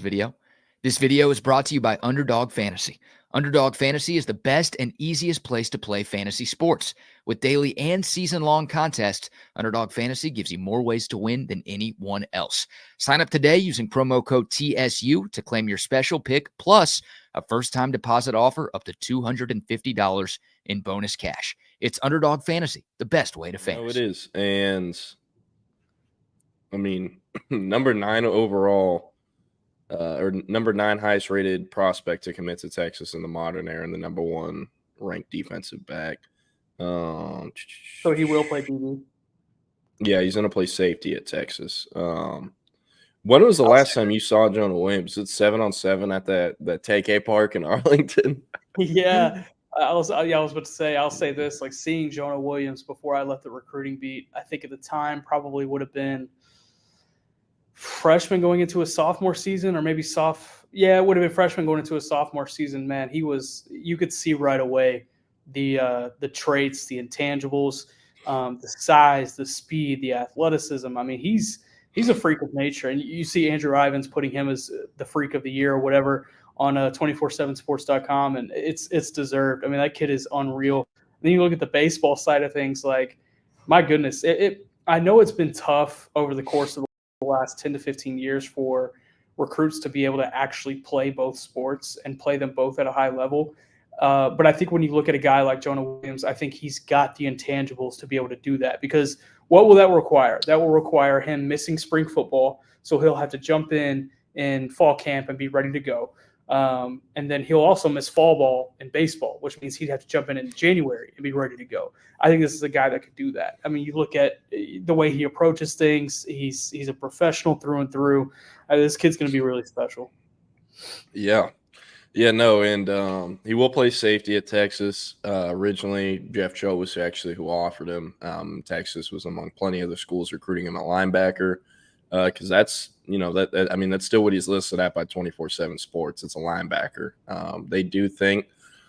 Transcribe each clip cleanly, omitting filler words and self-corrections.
video. This video is brought to you by Underdog Fantasy. Underdog Fantasy is the best and easiest place to play fantasy sports. With daily and season-long contests, Underdog Fantasy gives you more ways to win than anyone else. Sign up today using promo code TSU to claim your special pick, plus a first-time deposit offer up to $250 in bonus cash. It's Underdog Fantasy, the best way to fantasy. No, it is. And, I mean, number 9 overall, or number 9 highest rated prospect to commit to Texas in the modern era, and the number 1 ranked defensive back. So he will play DB? Yeah, he's going to play safety at Texas. When was the last time you saw Jonah Williams? It's 7-on-7 at that TK Park in Arlington. Yeah. I was about to say, I'll say this, like seeing Jonah Williams before I left the recruiting beat, I think at the time probably would have been freshman going into a sophomore season, or maybe it would have been freshman going into a sophomore season. Man, you could see right away the traits, the intangibles, the size, the speed, the athleticism. I mean, he's a freak of nature, and you see Andrew Ivins putting him as the freak of the year or whatever on 247sports.com, and it's deserved. I mean, that kid is unreal. And then you look at the baseball side of things, like, my goodness, I know it's been tough over the course of the last 10 to 15 years for recruits to be able to actually play both sports and play them both at a high level. But I think when you look at a guy like Jonah Williams, I think he's got the intangibles to be able to do that, because what will that require? That will require him missing spring football, so he'll have to jump in fall camp and be ready to go. And then he'll also miss fall ball in baseball, which means he'd have to jump in January and be ready to go. I think this is a guy that could do that. I mean, you look at the way he approaches things. He's a professional through and through. This kid's going to be really special. Yeah. Yeah, no, and he will play safety at Texas. Originally, Jeff Cho was actually who offered him. Texas was among plenty of other schools recruiting him at linebacker, because that's that's still what he's listed at by 247 Sports. It's a linebacker. They do think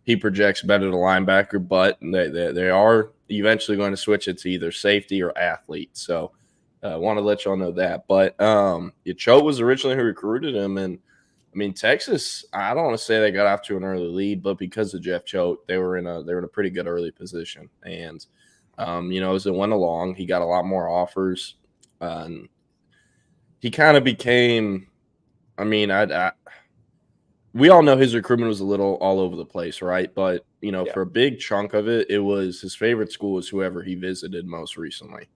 he projects better to linebacker, but they are eventually going to switch it to either safety or athlete. So I want to let y'all know that. But Cho was originally who recruited him, and I mean, Texas, I don't want to say they got off to an early lead, but because of Jeff Choate, they were in a pretty good early position. And as it went along, he got a lot more offers. And he kind of became, we all know his recruitment was a little all over the place, right? But for a big chunk of it, it was his favorite school was whoever he visited most recently,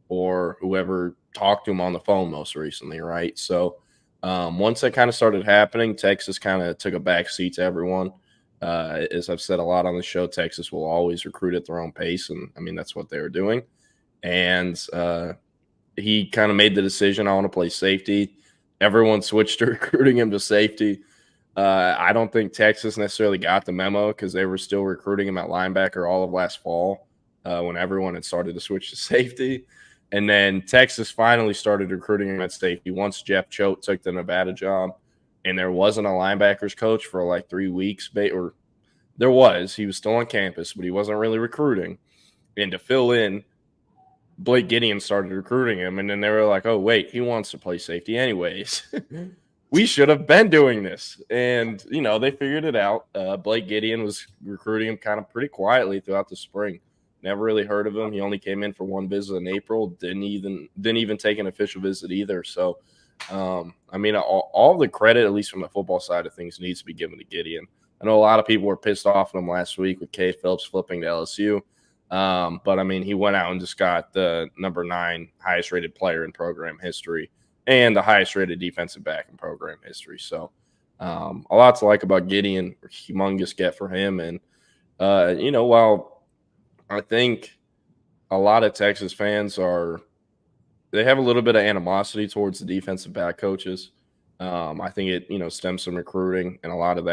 or whoever talked to him on the phone most recently, right? So once that kind of started happening, Texas kind of took a back seat to everyone. As I've said a lot on the show, Texas will always recruit at their own pace, and I mean that's what they were doing. And he kind of made the decision, I want to play safety. Everyone switched to recruiting him to safety. I don't think Texas necessarily got the memo, because they were still recruiting him at linebacker all of last fall when everyone had started to switch to safety. And then Texas finally started recruiting him at safety once Jeff Choate took the Nevada job, and there wasn't a linebackers coach for like 3 weeks. Or there was. He was still on campus, but he wasn't really recruiting. And to fill in, Blake Gideon started recruiting him, and then they were like, oh, wait, he wants to play safety anyways. We should have been doing this. And, they figured it out. Blake Gideon was recruiting him kind of pretty quietly throughout the spring. Never really heard of him. He only came in for one visit in April. Didn't even take an official visit either. So, all the credit, at least from the football side of things, needs to be given to Gideon. I know a lot of people were pissed off at him last week with Kay Phillips flipping to LSU. But he went out and just got the number 9 highest rated player in program history and the highest rated defensive back in program history. So, a lot to like about Gideon. Humongous get for him. And, while I think a lot of Texas fans they have a little bit of animosity towards the defensive back coaches. I think it, stems from recruiting, and a lot of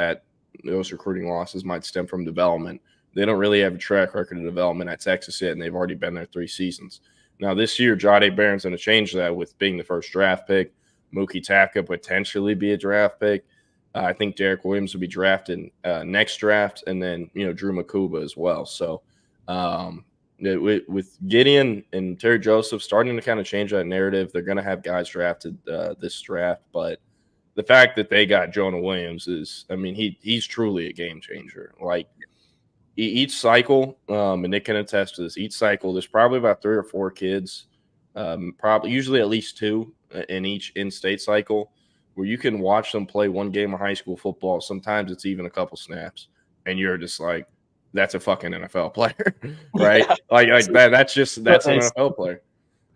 those recruiting losses might stem from development. They don't really have a track record of development at Texas yet, and they've already been there 3 seasons. Now, this year, Jahdae Barron's going to change that with being the first draft pick. Mookie Taka potentially be a draft pick. I think Derek Williams will be drafted next draft, and then, Drew Makuba as well. So, with Gideon and Terry Joseph starting to kind of change that narrative, they're going to have guys drafted this draft, but the fact that they got Jonah Williams is, I mean, he's truly a game changer. Like each cycle, and Nick can attest to this, each cycle, there's probably about 3 or 4 kids, probably usually at least 2 in each in-state cycle, where you can watch them play one game of high school football. Sometimes it's even a couple snaps, and you're just like, that's a fucking NFL player, right? Yeah. Like that's an NFL player.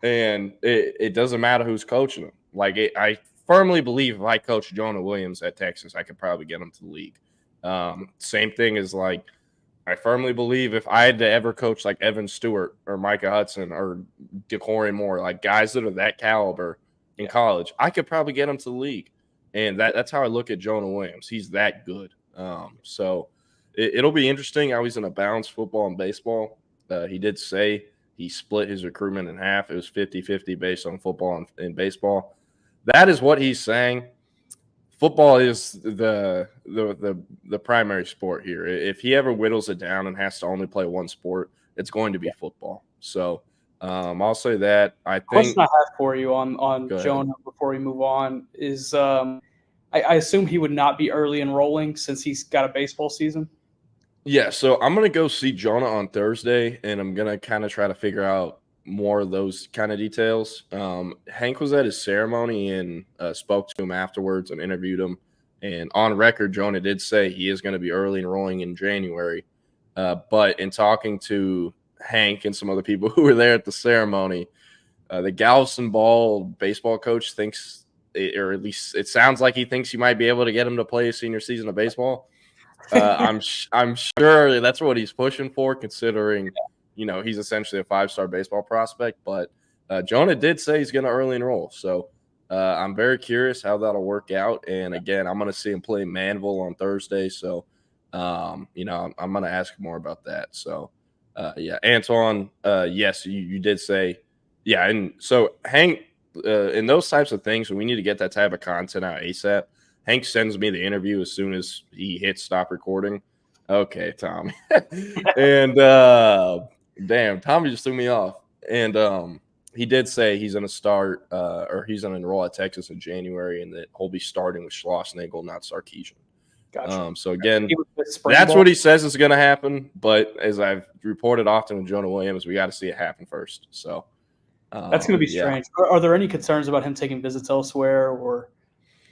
And it doesn't matter who's coaching them. Like I firmly believe if I coach Jonah Williams at Texas, I could probably get him to the league. Same thing as like, I firmly believe if I had to ever coach like Evan Stewart or Micah Hudson or DeCorey Moore, like guys that are that caliber in college, I could probably get him to the league. And that's how I look at Jonah Williams. He's that good. So it'll be interesting how he's going to balance football and baseball. He did say he split his recruitment in half. It was 50-50 based on football and baseball. That is what he's saying. Football is the primary sport here. If he ever whittles it down and has to only play one sport, it's going to be football. So I'll say that. I think question I have for you on Jonah before we move on is I assume he would not be early enrolling since he's got a baseball season. Yeah, so I'm going to go see Jonah on Thursday, and I'm going to kind of try to figure out more of those kind of details. Hank was at his ceremony and spoke to him afterwards and interviewed him. And on record, Jonah did say he is going to be early enrolling in January. But in talking to Hank and some other people who were there at the ceremony, the Galveston Ball baseball coach thinks, or at least it sounds like he thinks you might be able to get him to play a senior season of baseball. I'm sure that's what he's pushing for, considering he's essentially a 5-star baseball prospect. But Jonah did say he's going to early enroll, so I'm very curious how that'll work out. And again, I'm going to see him play Manville on Thursday, so I'm going to ask more about that. So Antoine, yes, you did say, and so Hank, in those types of things, when we need to get that type of content out ASAP, Hank sends me the interview as soon as he hits stop recording. Okay, Tommy. And damn, Tommy just threw me off. And he did say he's going to start or he's going to enroll at Texas in January, and that he'll be starting with Schlossnagle, not Sarkeesian. Gotcha. So again, that's what he says is going to happen. But as I've reported often with Jonah Williams, we got to see it happen first. So that's going to be strange. Are there any concerns about him taking visits elsewhere or?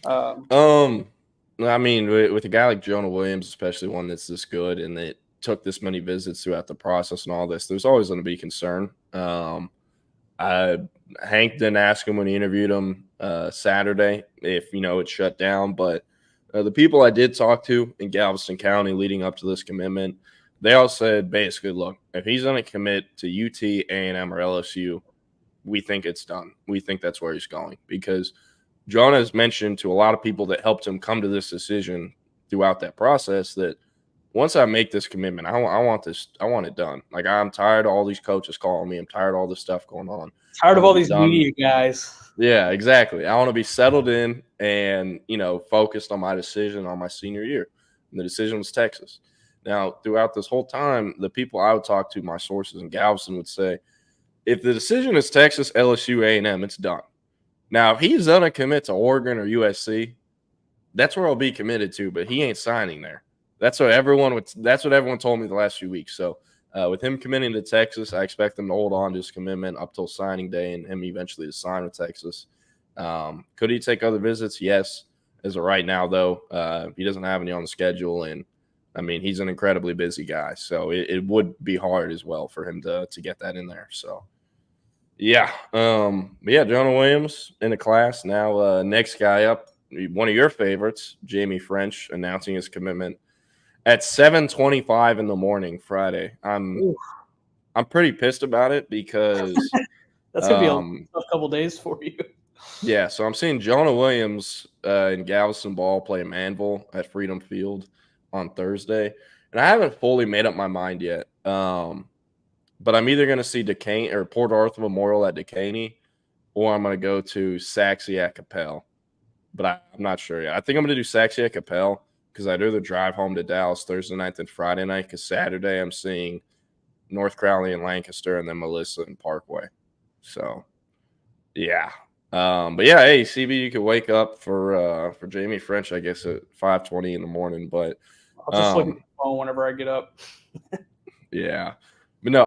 I mean, with a guy like Jonah Williams, especially one that's this good and that took this many visits throughout the process and all this, there's always going to be concern. Hank didn't ask him when he interviewed him Saturday if it's shut down, but the people I did talk to in Galveston County leading up to this commitment, they all said basically, look, if he's going to commit to UT, A&M, or LSU, we think it's done. We think that's where he's going, because Jonah has mentioned to a lot of people that helped him come to this decision throughout that process that once I make this commitment, I want it done. Like, I'm tired of all these coaches calling me. I'm tired of all this stuff going on. Tired of all these media guys. Yeah, exactly. I want to be settled in and, focused on my decision on my senior year. And the decision was Texas. Now, throughout this whole time, the people I would talk to, my sources in Galveston, would say, if the decision is Texas, LSU, A&M, it's done. Now, if he's going to commit to Oregon or USC, that's where I'll be committed to, but he ain't signing there. That's what everyone told me the last few weeks. So with him committing to Texas, I expect him to hold on to his commitment up till signing day and him eventually to sign with Texas. Could he take other visits? Yes. As of right now, though, he doesn't have any on the schedule. And, I mean, he's an incredibly busy guy. So it would be hard as well for him to get that in there. So. Yeah. Jonah Williams in the class. Now, next guy up, one of your favorites, Jamie French, announcing his commitment at 7:25 in the morning Friday. I'm pretty pissed about it because that's gonna be a tough couple days for you. Yeah, so I'm seeing Jonah Williams in Galveston Ball play Manville at Freedom Field on Thursday, and I haven't fully made up my mind yet. But I'm either going to see Duquesne or Port Arthur Memorial at Duquesne, or I'm going to go to Saxe at Capel. But I'm not sure yet. I think I'm going to do Saxe at Capel because I'd rather drive home to Dallas Thursday night than Friday night, because Saturday I'm seeing North Crowley and Lancaster and then Melissa and Parkway. So, yeah. But yeah, hey, CB, you could wake up for Jamie French, I guess, at 5:20 in the morning. But I'll just look at the phone whenever I get up. yeah.